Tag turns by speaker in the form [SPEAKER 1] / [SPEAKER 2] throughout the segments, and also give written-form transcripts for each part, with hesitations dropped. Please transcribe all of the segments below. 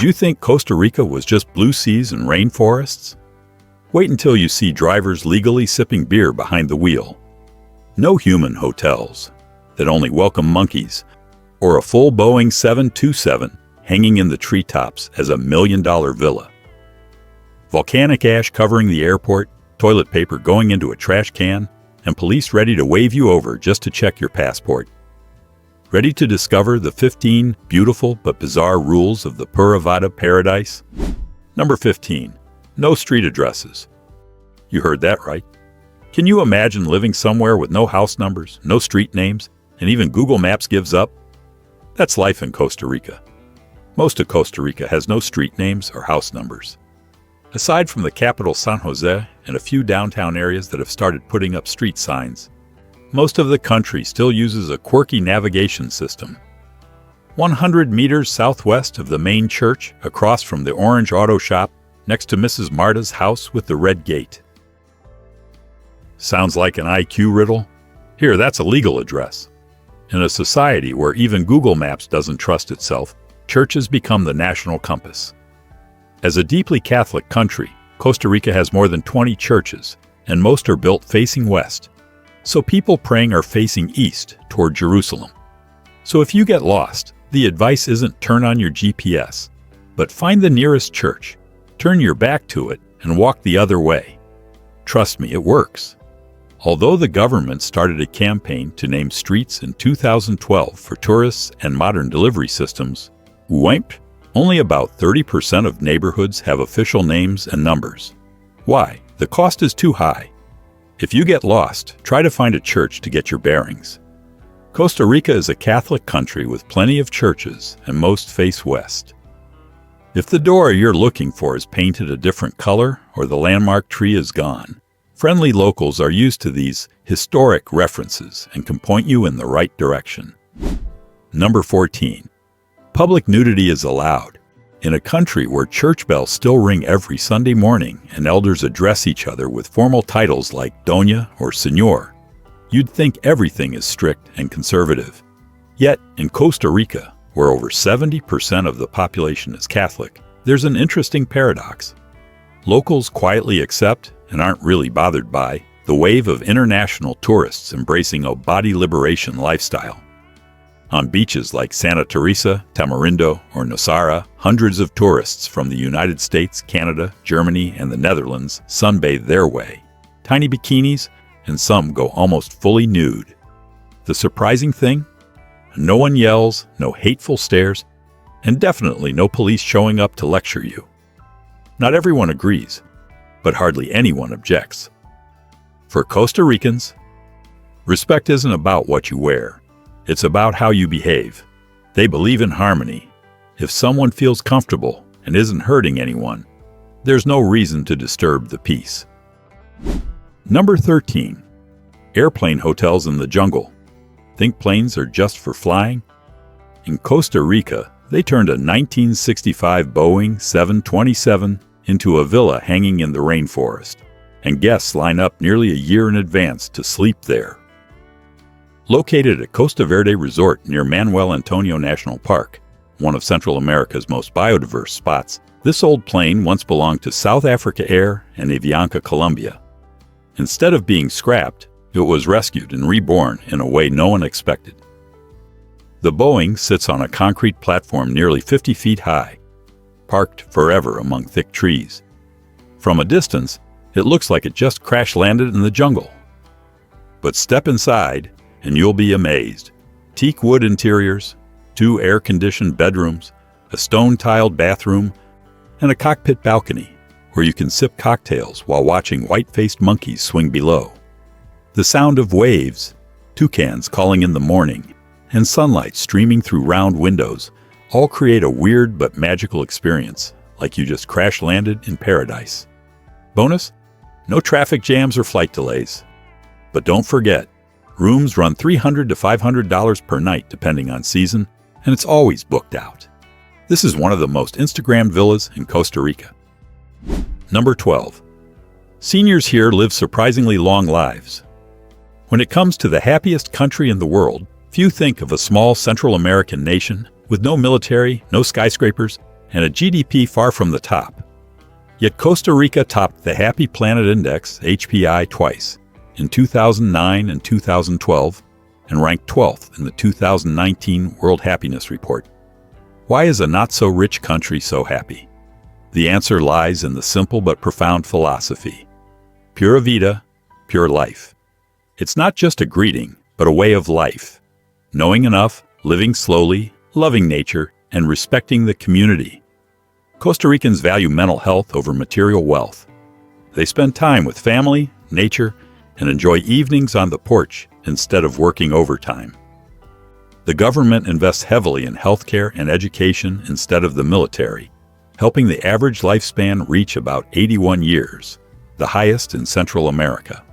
[SPEAKER 1] Did you think Costa Rica was just blue seas and rainforests? Wait until you see drivers legally sipping beer behind the wheel. No human hotels that only welcome monkeys, or a full Boeing 727 hanging in the treetops as a $1 million villa. Volcanic ash covering the airport, toilet paper going into a trash can, and police ready to wave you over just to check your passport. Ready to discover the 15 beautiful but bizarre rules of the Pura Vida paradise? Number 15. No street addresses. You heard that right. Can you imagine living somewhere with no house numbers, no street names, and even Google Maps gives up? That's life in Costa Rica. Most of Costa Rica has no street names or house numbers. Aside from the capital San Jose and a few downtown areas that have started putting up street signs, most of the country still uses a quirky navigation system. 100 meters southwest of the main church, across from the orange auto shop, next to Mrs. Marta's house with the red gate. Sounds like an IQ riddle? Here, that's a legal address. In a society where even Google Maps doesn't trust itself, churches become the national compass. As a deeply Catholic country, Costa Rica has more than 20 churches, and most are built facing west. So people praying are facing east toward Jerusalem. So if you get lost, the advice isn't turn on your GPS, but find the nearest church, turn your back to it, and walk the other way. Trust me, it works. Although the government started a campaign to name streets in 2012 for tourists and modern delivery systems, only about 30% of neighborhoods have official names and numbers. Why? The cost is too high. If you get lost, try to find a church to get your bearings. Costa Rica is a Catholic country with plenty of churches, and most face west. If the door you're looking for is painted a different color or the landmark tree is gone, friendly locals are used to these historic references and can point you in the right direction. Number 14. Public nudity is allowed. In a country where church bells still ring every Sunday morning and elders address each other with formal titles like Doña or Señor, you'd think everything is strict and conservative. Yet, in Costa Rica, where over 70% of the population is Catholic, there's an interesting paradox. Locals quietly accept, and aren't really bothered by, the wave of international tourists embracing a body liberation lifestyle. On beaches like Santa Teresa, Tamarindo, or Nosara, hundreds of tourists from the United States, Canada, Germany, and the Netherlands sunbathe their way. Tiny bikinis, and some go almost fully nude. The surprising thing? No one yells, no hateful stares, and definitely no police showing up to lecture you. Not everyone agrees, but hardly anyone objects. For Costa Ricans, respect isn't about what you wear. It's about how you behave. They believe in harmony. If someone feels comfortable and isn't hurting anyone, there's no reason to disturb the peace. Number 13. Airplane hotels in the jungle. Think planes are just for flying? In Costa Rica, they turned a 1965 Boeing 727 into a villa hanging in the rainforest, and guests line up nearly a year in advance to sleep there. Located at Costa Verde Resort near Manuel Antonio National Park, one of Central America's most biodiverse spots, this old plane once belonged to South Africa Air and Avianca Colombia. Instead of being scrapped, it was rescued and reborn in a way no one expected. The Boeing sits on a concrete platform nearly 50 feet high, parked forever among thick trees. From a distance, it looks like it just crash-landed in the jungle. But step inside, and you'll be amazed. Teak wood interiors, 2 air-conditioned bedrooms, a stone-tiled bathroom, and a cockpit balcony where you can sip cocktails while watching white-faced monkeys swing below. The sound of waves, toucans calling in the morning, and sunlight streaming through round windows all create a weird but magical experience, like you just crash-landed in paradise. Bonus? No traffic jams or flight delays. But don't forget, rooms run $300 to $500 per night depending on season, and it's always booked out. This is one of the most Instagrammed villas in Costa Rica. Number 12. Seniors here live surprisingly long lives. When it comes to the happiest country in the world, few think of a small Central American nation with no military, no skyscrapers, and a GDP far from the top. Yet Costa Rica topped the Happy Planet Index, HPI, twice, in 2009 and 2012, and ranked 12th in the 2019 World Happiness Report. Why is a not-so-rich country so happy? The answer lies in the simple but profound philosophy. Pura vida, pure life. It's not just a greeting, but a way of life. Knowing enough, living slowly, loving nature, and respecting the community. Costa Ricans value mental health over material wealth. They spend time with family, nature, and enjoy evenings on the porch instead of working overtime. The government invests heavily in healthcare and education instead of the military, helping the average lifespan reach about 81 years, the highest in Central America.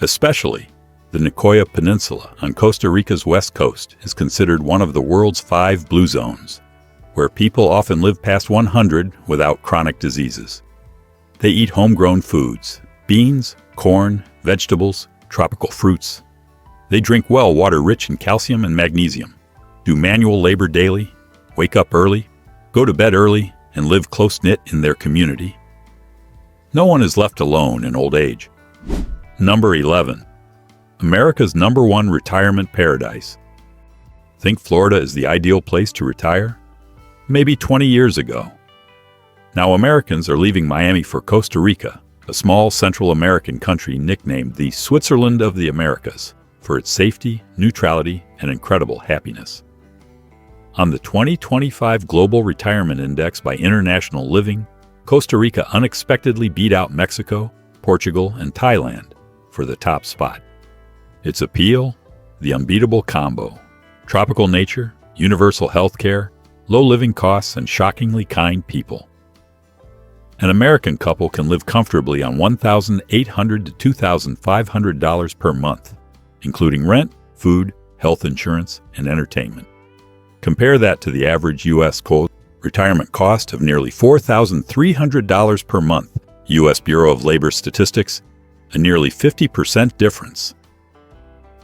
[SPEAKER 1] Especially, the Nicoya Peninsula on Costa Rica's west coast is considered one of the world's 5 blue zones, where people often live past 100 without chronic diseases. They eat homegrown foods, beans, corn, vegetables, tropical fruits. They drink well water rich in calcium and magnesium, do manual labor daily, wake up early, go to bed early, and live close-knit in their community. No one is left alone in old age. Number 11. America's #1 retirement paradise. Think Florida is the ideal place to retire? Maybe 20 years ago. Now Americans are leaving Miami for Costa Rica, a small Central American country nicknamed the Switzerland of the Americas, for its safety, neutrality, and incredible happiness. On the 2025 Global Retirement Index by International Living, Costa Rica unexpectedly beat out Mexico, Portugal, and Thailand for the top spot. Its appeal? The unbeatable combo. Tropical nature, universal health care, low living costs, and shockingly kind people. An American couple can live comfortably on $1,800 to $2,500 per month, including rent, food, health insurance, and entertainment. Compare that to the average U.S. retirement cost of nearly $4,300 per month. U.S. Bureau of Labor Statistics, a nearly 50% difference.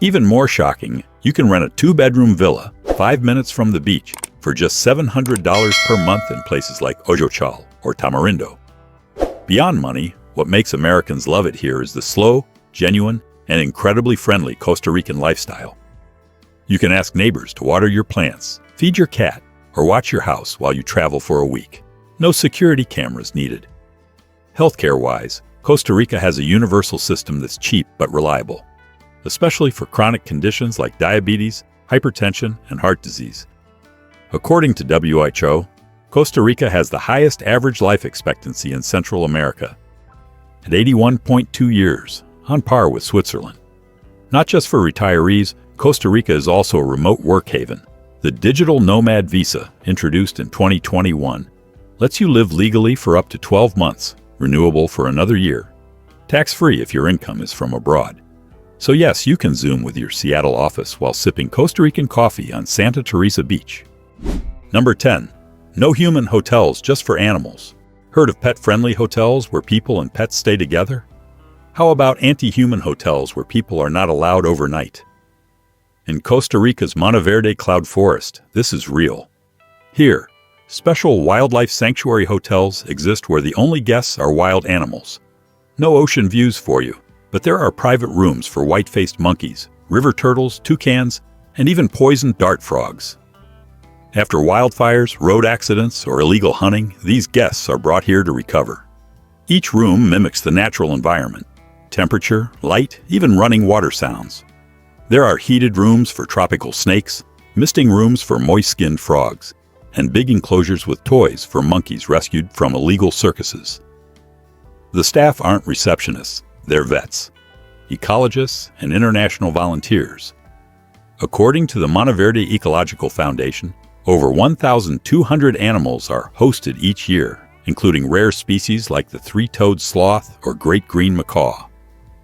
[SPEAKER 1] Even more shocking, you can rent a 2-bedroom villa 5 minutes from the beach for just $700 per month in places like Ojochal or Tamarindo. Beyond money, what makes Americans love it here is the slow, genuine, and incredibly friendly Costa Rican lifestyle. You can ask neighbors to water your plants, feed your cat, or watch your house while you travel for a week. No security cameras needed. Healthcare-wise, Costa Rica has a universal system that's cheap but reliable, especially for chronic conditions like diabetes, hypertension, and heart disease. According to WHO, Costa Rica has the highest average life expectancy in Central America, at 81.2 years, on par with Switzerland. Not just for retirees, Costa Rica is also a remote work haven. The Digital Nomad Visa, introduced in 2021, lets you live legally for up to 12 months, renewable for another year, tax-free if your income is from abroad. So yes, you can Zoom with your Seattle office while sipping Costa Rican coffee on Santa Teresa Beach. Number 10. No human hotels just for animals. Heard of pet-friendly hotels where people and pets stay together? How about anti-human hotels where people are not allowed overnight? In Costa Rica's Monteverde Cloud Forest, this is real. Here, special wildlife sanctuary hotels exist where the only guests are wild animals. No ocean views for you, but there are private rooms for white-faced monkeys, river turtles, toucans, and even poisoned dart frogs. After wildfires, road accidents, or illegal hunting, these guests are brought here to recover. Each room mimics the natural environment: temperature, light, even running water sounds. There are heated rooms for tropical snakes, misting rooms for moist-skinned frogs, and big enclosures with toys for monkeys rescued from illegal circuses. The staff aren't receptionists, they're vets, ecologists, and international volunteers. According to the Monteverde Ecological Foundation, over 1,200 animals are hosted each year, including rare species like the three-toed sloth or great green macaw,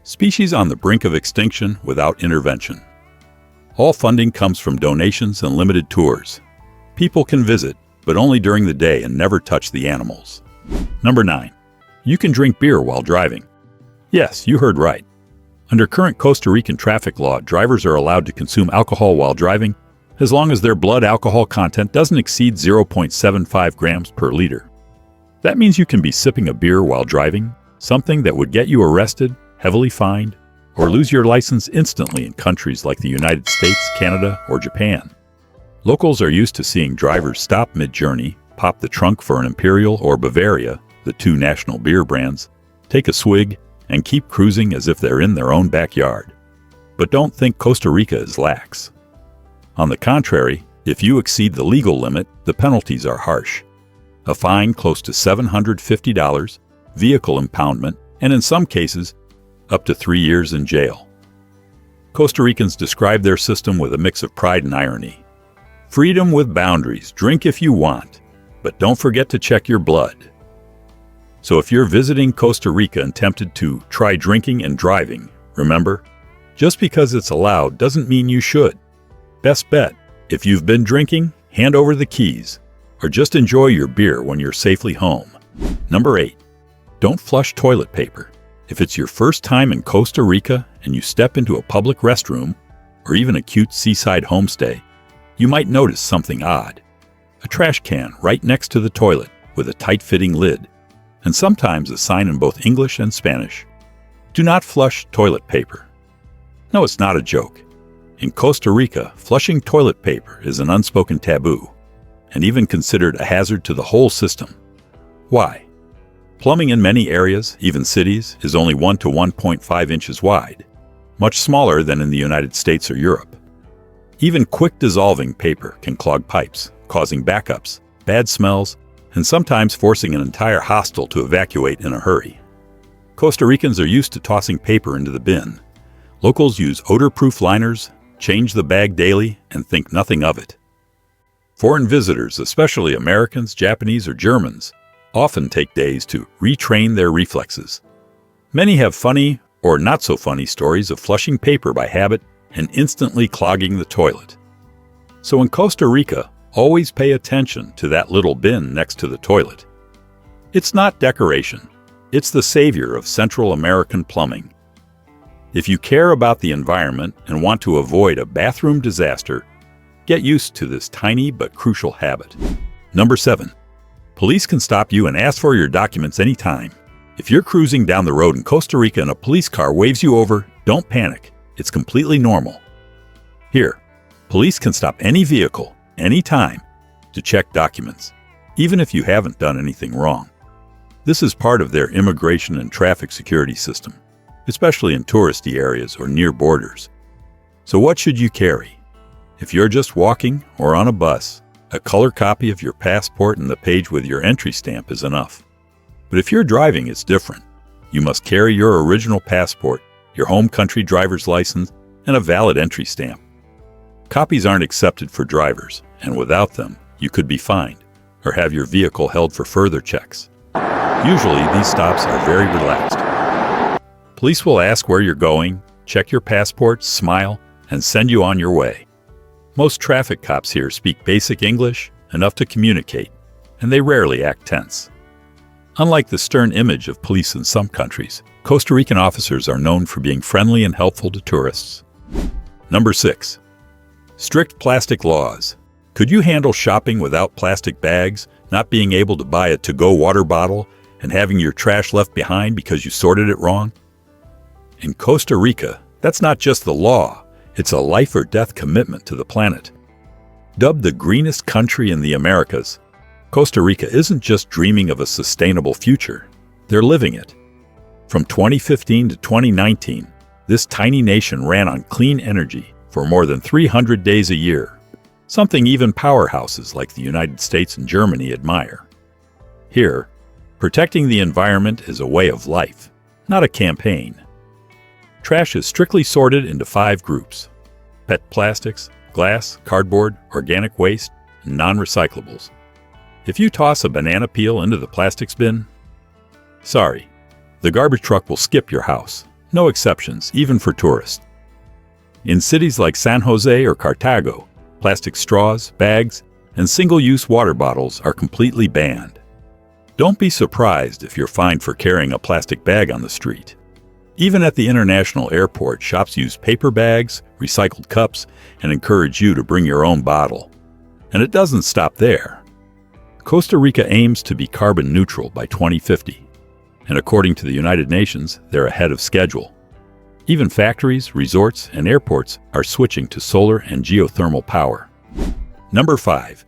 [SPEAKER 1] species on the brink of extinction without intervention. All funding comes from donations and limited tours. People can visit, but only during the day and never touch the animals. Number 9. You can drink beer while driving. Yes, you heard right. Under current Costa Rican traffic law, drivers are allowed to consume alcohol while driving as long as their blood alcohol content doesn't exceed 0.75 grams per liter. That means you can be sipping a beer while driving, something that would get you arrested, heavily fined, or lose your license instantly in countries like the United States, Canada, or Japan. Locals are used to seeing drivers stop mid-journey, pop the trunk for an Imperial or Bavaria, the two national beer brands, take a swig, and keep cruising as if they're in their own backyard. But don't think Costa Rica is lax. On the contrary, if you exceed the legal limit, the penalties are harsh. A fine close to $750, vehicle impoundment, and in some cases, up to 3 years in jail. Costa Ricans describe their system with a mix of pride and irony. Freedom with boundaries. Drink if you want, but don't forget to check your blood. So if you're visiting Costa Rica and tempted to try drinking and driving, remember, just because it's allowed doesn't mean you should. Best bet, if you've been drinking, hand over the keys, or just enjoy your beer when you're safely home. Number 8. Don't flush toilet paper. If it's your first time in Costa Rica and you step into a public restroom, or even a cute seaside homestay, you might notice something odd. A trash can right next to the toilet with a tight-fitting lid, and sometimes a sign in both English and Spanish. Do not flush toilet paper. No, it's not a joke. In Costa Rica, flushing toilet paper is an unspoken taboo, and even considered a hazard to the whole system. Why? Plumbing in many areas, even cities, is only 1 to 1.5 inches wide, much smaller than in the United States or Europe. Even quick-dissolving paper can clog pipes, causing backups, bad smells, and sometimes forcing an entire hostel to evacuate in a hurry. Costa Ricans are used to tossing paper into the bin. Locals use odor-proof liners, change the bag daily, and think nothing of it. Foreign visitors, especially Americans, Japanese, or Germans, often take days to retrain their reflexes. Many have funny or not-so-funny stories of flushing paper by habit and instantly clogging the toilet. So in Costa Rica, always pay attention to that little bin next to the toilet. It's not decoration. It's the savior of Central American plumbing. If you care about the environment and want to avoid a bathroom disaster, get used to this tiny but crucial habit. Number 7. Police can stop you and ask for your documents anytime. If you're cruising down the road in Costa Rica and a police car waves you over, don't panic. It's completely normal. Here, police can stop any vehicle, anytime, to check documents, even if you haven't done anything wrong. This is part of their immigration and traffic security system, especially in touristy areas or near borders. So what should you carry? If you're just walking or on a bus, a color copy of your passport and the page with your entry stamp is enough. But if you're driving, it's different. You must carry your original passport, your home country driver's license, and a valid entry stamp. Copies aren't accepted for drivers, and without them, you could be fined or have your vehicle held for further checks. Usually, these stops are very relaxed. Police will ask where you're going, check your passport, smile, and send you on your way. Most traffic cops here speak basic English, enough to communicate, and they rarely act tense. Unlike the stern image of police in some countries, Costa Rican officers are known for being friendly and helpful to tourists. Number 6. Strict plastic laws. Could you handle shopping without plastic bags, not being able to buy a to-go water bottle, and having your trash left behind because you sorted it wrong? In Costa Rica, that's not just the law, it's a life-or-death commitment to the planet. Dubbed the greenest country in the Americas, Costa Rica isn't just dreaming of a sustainable future, they're living it. From 2015 to 2019, this tiny nation ran on clean energy for more than 300 days a year, something even powerhouses like the United States and Germany admire. Here, protecting the environment is a way of life, not a campaign. Trash is strictly sorted into 5 groups: PET plastics, glass, cardboard, organic waste, and non-recyclables. If you toss a banana peel into the plastics bin, sorry, the garbage truck will skip your house. No exceptions, even for tourists. In cities like San Jose or Cartago, plastic straws, bags, and single-use water bottles are completely banned. Don't be surprised if you're fined for carrying a plastic bag on the street. Even at the international airport, shops use paper bags, recycled cups, and encourage you to bring your own bottle. And it doesn't stop there. Costa Rica aims to be carbon neutral by 2050, and according to the United Nations, they're ahead of schedule. Even factories, resorts, and airports are switching to solar and geothermal power. Number 5.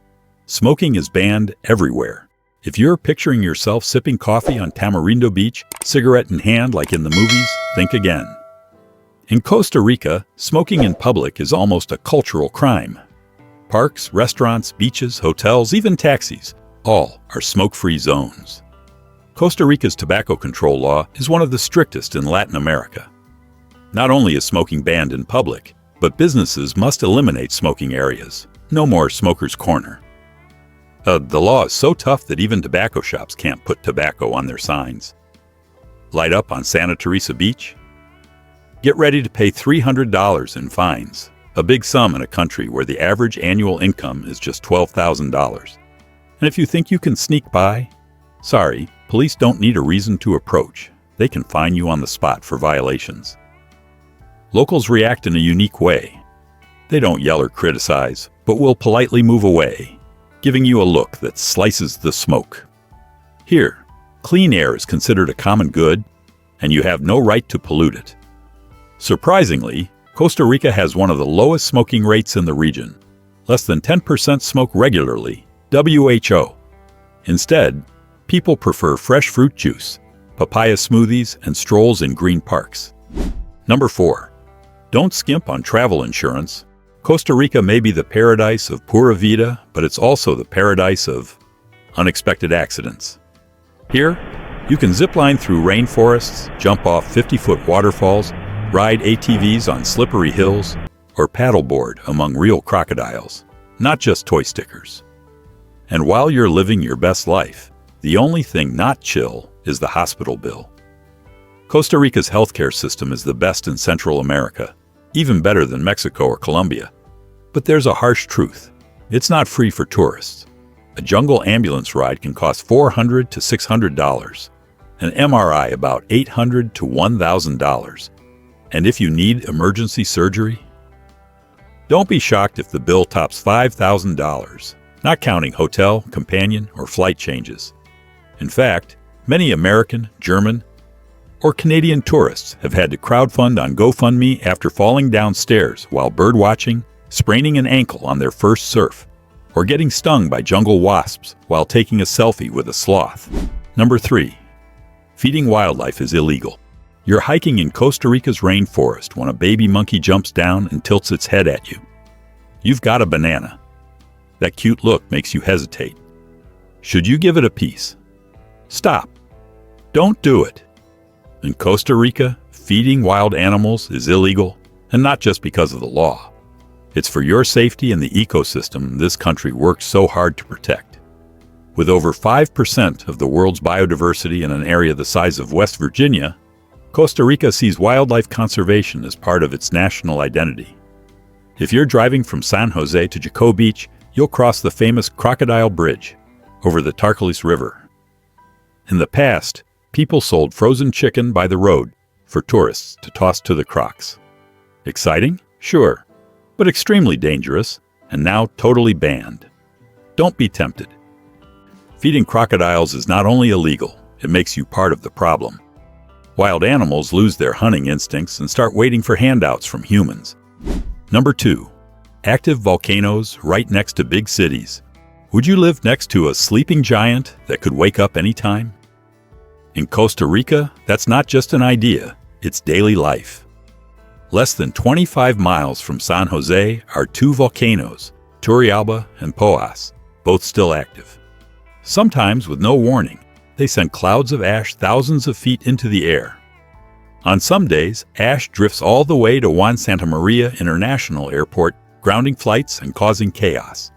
[SPEAKER 1] Smoking is banned everywhere. If you're picturing yourself sipping coffee on Tamarindo Beach, cigarette in hand like in the movies, think again. In Costa Rica, smoking in public is almost a cultural crime. Parks, restaurants, beaches, hotels, even taxis, all are smoke-free zones. Costa Rica's tobacco control law is one of the strictest in Latin America. Not only is smoking banned in public, but businesses must eliminate smoking areas. No more smoker's corner. The law is so tough that even tobacco shops can't put tobacco on their signs. Light up on Santa Teresa Beach? Get ready to pay $300 in fines, a big sum in a country where the average annual income is just $12,000. And if you think you can sneak by, sorry, police don't need a reason to approach. They can fine you on the spot for violations. Locals react in a unique way. They don't yell or criticize, but will politely move away, giving you a look that slices the smoke. Here, clean air is considered a common good, and you have no right to pollute it. Surprisingly, Costa Rica has one of the lowest smoking rates in the region. Less than 10% smoke regularly, WHO. Instead, people prefer fresh fruit juice, papaya smoothies, and strolls in green parks. Number 4. Don't skimp on travel insurance. Costa Rica may be the paradise of pura vida, but it's also the paradise of unexpected accidents. Here, you can zipline through rainforests, jump off 50-foot waterfalls, ride ATVs on slippery hills, or paddleboard among real crocodiles, not just toy stickers. And while you're living your best life, the only thing not chill is the hospital bill. Costa Rica's healthcare system is the best in Central America, even better than Mexico or Colombia. But there's a harsh truth. It's not free for tourists. A jungle ambulance ride can cost $400 to $600, an MRI about $800 to $1,000. And if you need emergency surgery, don't be shocked if the bill tops $5,000, not counting hotel, companion, or flight changes. In fact, many American, German, or Canadian tourists have had to crowdfund on GoFundMe after falling downstairs while birdwatching, spraining an ankle on their first surf, or getting stung by jungle wasps while taking a selfie with a sloth. Number 3. Feeding wildlife is illegal. You're hiking in Costa Rica's rainforest when a baby monkey jumps down and tilts its head at you. You've got a banana. That cute look makes you hesitate. Should you give it a piece? Stop. Don't do it. In Costa Rica, feeding wild animals is illegal, and not just because of the law. It's for your safety and the ecosystem this country works so hard to protect. With over 5% of the world's biodiversity in an area the size of West Virginia, Costa Rica sees wildlife conservation as part of its national identity. If you're driving from San Jose to Jaco Beach, you'll cross the famous Crocodile Bridge over the Tarcoles River. In the past, people sold frozen chicken by the road for tourists to toss to the crocs. Exciting? Sure, but extremely dangerous, and now totally banned. Don't be tempted. Feeding crocodiles is not only illegal, it makes you part of the problem. Wild animals lose their hunting instincts and start waiting for handouts from humans. Number 2. Active volcanoes right next to big cities. Would you live next to a sleeping giant that could wake up anytime? In Costa Rica, that's not just an idea, it's daily life. Less than 25 miles from San Jose are 2 volcanoes, Turrialba and Poas, both still active. Sometimes, with no warning, they send clouds of ash thousands of feet into the air. On some days, ash drifts all the way to Juan Santa Maria International Airport, grounding flights and causing chaos.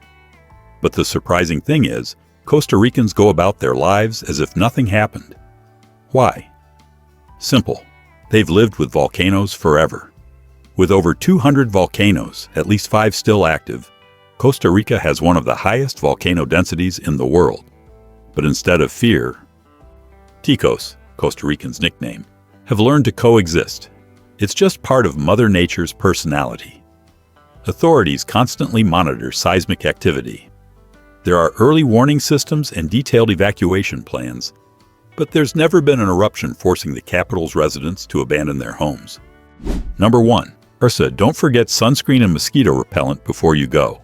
[SPEAKER 1] But the surprising thing is, Costa Ricans go about their lives as if nothing happened. Why? Simple. They've lived with volcanoes forever. With over 200 volcanoes, at least 5 still active, Costa Rica has one of the highest volcano densities in the world. But instead of fear, ticos, Costa Ricans' nickname, have learned to coexist. It's just part of Mother Nature's personality. Authorities constantly monitor seismic activity. There are early warning systems and detailed evacuation plans, but there's never been an eruption forcing the capital's residents to abandon their homes. Number 1. Ursa, don't forget sunscreen and mosquito repellent before you go.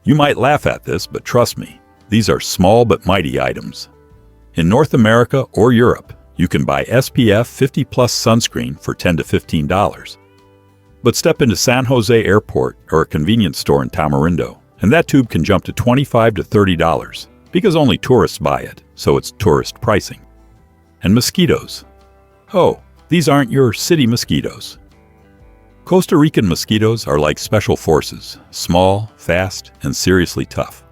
[SPEAKER 1] You might laugh at this, but trust me, these are small but mighty items. In North America or Europe, you can buy SPF 50+ sunscreen for $10 to $15. But step into San Jose Airport or a convenience store in Tamarindo, and that tube can jump to $25 to $30, because only tourists buy it, so it's tourist pricing. And mosquitoes. Oh, these aren't your city mosquitoes. Costa Rican mosquitoes are like special forces, small, fast, and seriously tough.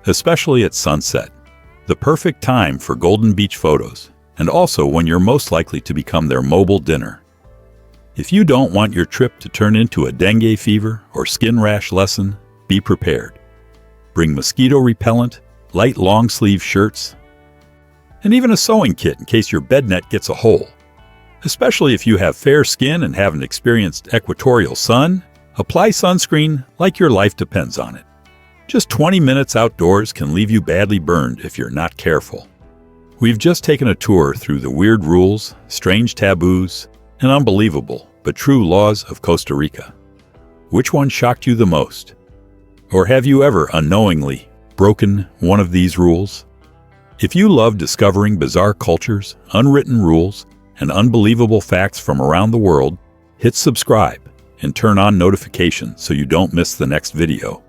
[SPEAKER 1] Especially at sunset, the perfect time for Golden Beach photos, and also when you're most likely to become their mobile dinner. If you don't want your trip to turn into a dengue fever or skin rash lesson, be prepared. Bring mosquito repellent, light long-sleeve shirts, and even a sewing kit in case your bed net gets a hole. Especially if you have fair skin and haven't experienced equatorial sun, apply sunscreen like your life depends on it. Just 20 minutes outdoors can leave you badly burned if you're not careful. We've just taken a tour through the weird rules, strange taboos, and unbelievable but true laws of Costa Rica. Which one shocked you the most? Or have you ever unknowingly broken one of these rules? If you love discovering bizarre cultures, unwritten rules, and unbelievable facts from around the world, hit subscribe and turn on notifications so you don't miss the next video.